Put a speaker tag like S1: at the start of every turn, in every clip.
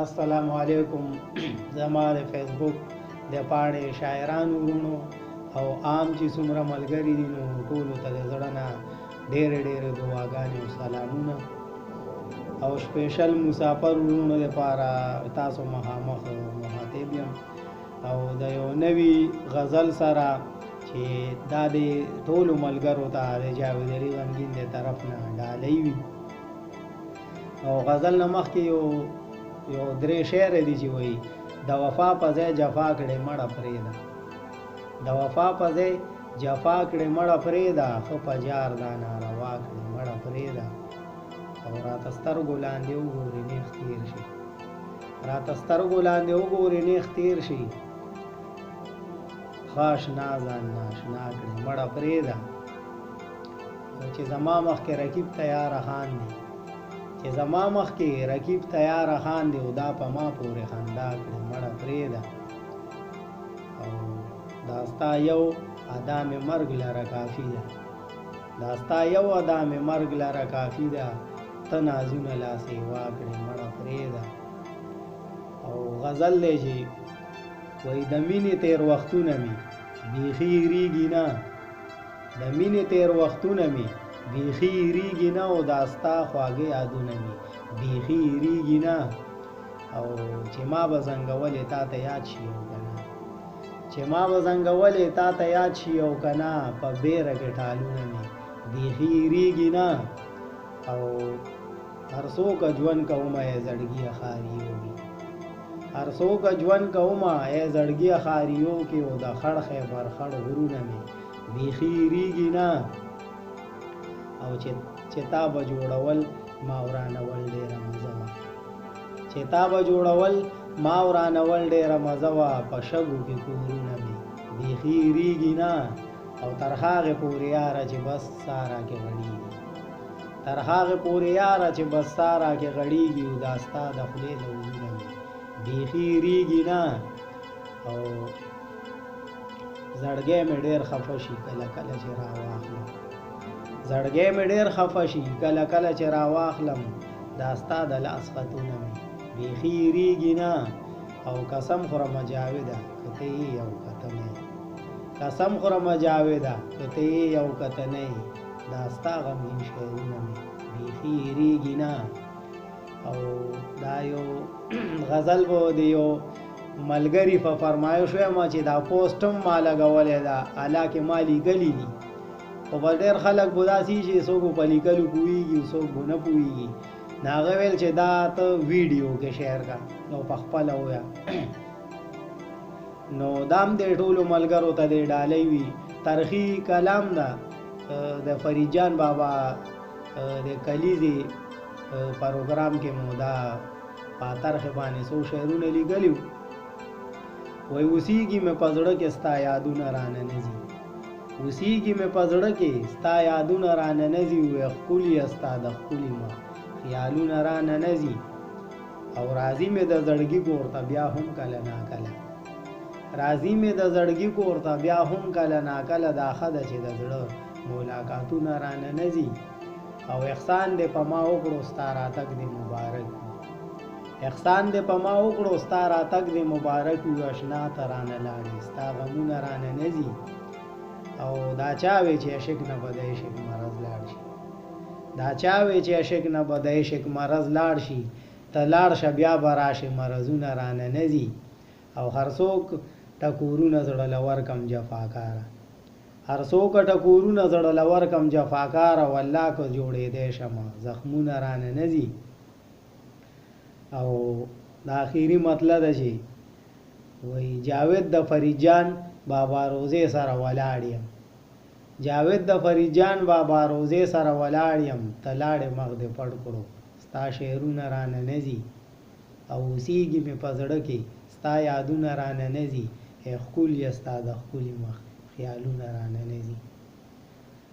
S1: السلام علیکم. زما د فیسبوک د پاڼې شاعرانو ورونو او عام چې څومره ملګري دي نو ټولو ته د زړه نه ډېرې ډېرې دعاګانې او سلامونه او سپیشل مسافر ورونو دپاره تاسو مخامخ مخاطب یم او د یو نوي غزل سره چې دا د ټولو ملګرو ته د جاوید علي غمګین د طرف نه ډالۍ وي او غزل نه مخکې یو درې شعر دي چې وایي د وفا په ځای جفا کړې مړه پرېږده د وفا په ځای جفا کړې مړه پرېږده ښه په جار دا ناروا کړې مړه پرېږده او راته سترګو لاندې وګورې نیغ تېر شي راته سترګو لاندې وګورې نیغ تېر شي ښه اشنا ځان ناشنا کړې مړه پرېږده چې زما مخکې رقیب تیاره خان دی چې زما مخکې رقیب تیاره خان دی او دا په ما پورې خندا کړې مړه پرېږده او دا ستا یو ادا مې مرګ لره کافي ده دا ستا یو ادا مې مرګ لره کافي ده ته نازونه لاسې واکړې مړه پرېږده او غزل دی چې وایي د مینې تېر وختونه مې بیخي هېرېږي نه د مینې تېر وختونه مې بیخي هېرېږي نه او دا ستا خواږه یادونه مې بیخي هېرېږي نه او چې ما به زنګولې تا ته یاد شي او که نه چې ما به زنګولې تا ته یاد شي او که نه په بیره کې ټالونه مې بیخي هېرېږي نه او هر څوکه ژوند کومه یې زړګیه خاریو کې هر څوکه ژوند کومه یې زړګیه خاریو کې او د خړ خیبر خړ غرونه مې بیخي هېرېږي نه او چې تا به جوړول ما ورانول ډېره مزه وه چې تا به جوړول ما ورانول ډېره مزه وه په شګو کې کورونه مې بیخي هېرېږي نه او تر هغې پورې یاره چې بس سا راکې غړېږي تر هغې پورې یاره چې بس سا راکې غړېږي او دا ستا د خولې له ولونه مې بیخي هېرېږي نه او زړګی مې ډېر خفه شي کله کله چې راواخلم زړګی مې ډېر خفه شي کله کله چې راواخلم دا ستا د لاس خطونه مې بیخي هېرېږي نه او قسم خورمه جاویده که ته یې یو که ته نه قسم خورمه جاویده که ته یې یو که ته نه دا ستا غمګین شعرونه مې بیخي هېرېږي نه او دا یو غزل به د یو ملګري په فرمایش وایم چې دا پوسټ هم ما لګولی ده حالانکې ما لیکلي دي خو به ډېر خلک به داسې چې څوک په لیکلو پوهېږي څوک به نه پوهېږي نو هغه ویل چې دا ته ویډیو کې شیر کا نو په خپله ووایه نو دا هم د ټولو ملګرو ته د ډالۍ وي ترخي کلام ده د فرید جان بابا د کلیزې پروګرام کې مو دا په ترخې باندې څو شعرونه لیکلي وایي اوسېږي مې په زړه کې ستا یادونه رانه نه ځي اوسېږي مې په زړه کې ستا یادونه رانه نه ځي وایي ښکلي ستا د ښکلي مخ خیالونه رانه نه ځي او راځي مې د زړګي کور ته بیا هم کله ناکله راځي مې د زړګي کور ته بیا هم کله ناکله دا ښه ده چې د زړه ملاقاتونه رانه نه ځي او احسان دې په ما وکړو ستا راتګ دې مبارک احسان دې په ما وکړو ستا راتګ دې مبارک وي اشنا ته رانه لاړې ستا غمونه رانه نه ځي او دا چا وی چې عشق نه به د عشق مرض لاړ شي دا چا وی چې عشق نه به د عشق مرض لاړ شي ته لاړ شه بیا به راشې مرضونه رانه نه ځي او هر څوک ټکورونه زړه له ورکم جفاکاره هر څوک ټکورونه زړه له ورکم جفاکاره والله که جوړېدی شمه زخمونه رانه نه ځي او د آخري مطلب ده چې وایي جاوید د فرید جان بابا روزې سره ولاړ یم جاوید د فرید جان بابا روزې سره ولاړ یم ته لاړې مخ دې پټ کړو ستا شعرونه رانه نه ځي او اوسېږي مې په زړه کې ستا یادونه رانه نه ځي ای ښکلي ستا د ښکلي مخ خیالونه رانه نه ځي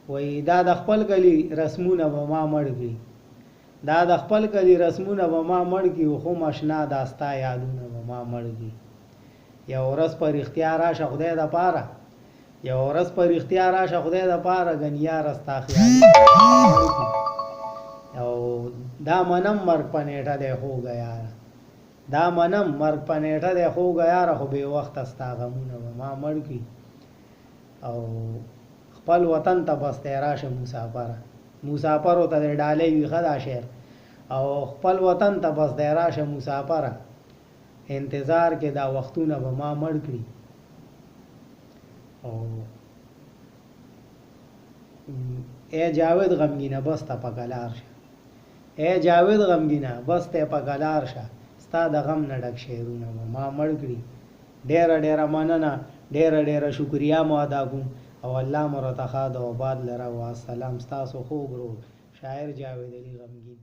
S1: وایي دا د خپل کلي رسمونه به ما مړ کړي دا د خپل کلي رسمونه به ما مړ کړي خو مشنا دا ستا یادونه به ما مړ کړي یو ورځ په رښتیا راشه خدای دپاره یو ورځ په رښتیا راشه خدای دپاره ګنې یاره ستا خیالونه او دا منم مرګ په نیټه دی خوږه یاره دا منم مرګ په نیټه دی خوږه یاره خو بې وخته ستا غمونه به ما مړ کړي او خپل وطن ته بس دی راشه مسافره مسافرو ته د ډالۍ وي ښه دا شعر او خپل وطن ته بس دی راشه مسافره انتظار کې دا وختونه به ما مړ کړي او اے جاوید غمگینه بس ته په کلار شه اے جاوید غمگینه بس ته په کلار شه ستا د غم نه ډک شعرونه به ما مړ کړي ډېره ډېره مننه ډېره ډېره شکریا مو ادا کوم او الله مو راته ښاد او آباد لره والسلام ستاسو خوږ ورور شاعر جاوید علي غمگین